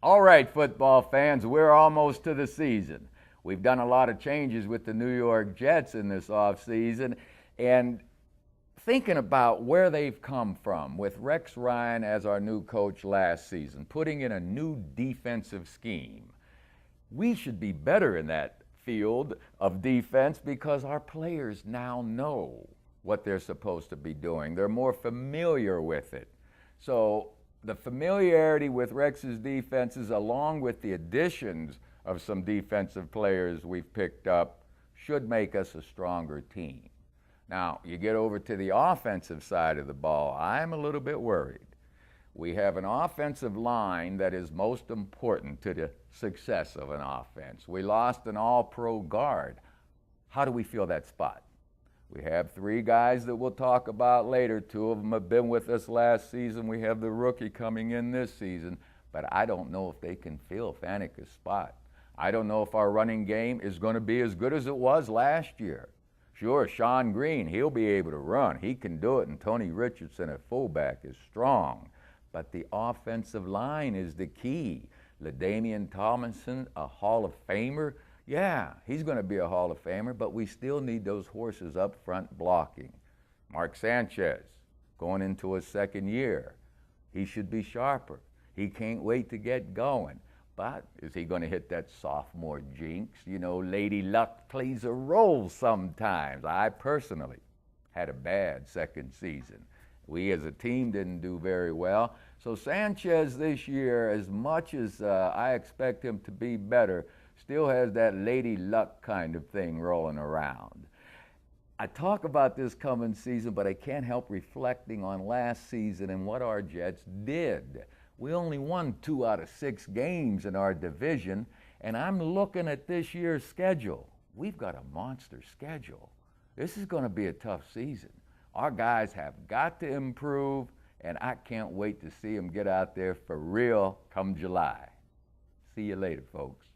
All right, football fans, we're almost to the season. We've done a lot of changes with the New York Jets in this offseason, and thinking about where they've come from with Rex Ryan as our new coach last season, putting in a new defensive scheme. We should be better in that field of defense because our players now know what they're supposed to be doing. They're more familiar with it. So the familiarity with Rex's defenses, along with the additions of some defensive players we've picked up, should make us a stronger team. Now, you get over to the offensive side of the ball, I'm a little bit worried. We have an offensive line that is most important to the success of an offense. We lost an all-pro guard. How do we fill that spot? We have three guys that we'll talk about later. Two of them have been with us last season. We have the rookie coming in this season. But I don't know if they can fill Faneca's spot. I don't know if our running game is going to be as good as it was last year. Sure, Sean Green, he'll be able to run. He can do it. And Tony Richardson at fullback is strong. But the offensive line is the key. LaDainian Tomlinson, a Hall of Famer. Yeah, he's going to be a Hall of Famer, but we still need those horses up front blocking. Mark Sanchez, going into his second year. He should be sharper. He can't wait to get going. But is he going to hit that sophomore jinx? You know, Lady Luck plays a role sometimes. I personally had a bad second season. We as a team didn't do very well. So Sanchez this year, as much as I expect him to be better, still has that Lady Luck kind of thing rolling around. I talk about this coming season, but I can't help reflecting on last season and what our Jets did. We only won 2 out of 6 games in our division, and I'm looking at this year's schedule. We've got a monster schedule. This is going to be a tough season. Our guys have got to improve, and I can't wait to see them get out there for real come July. See you later, folks.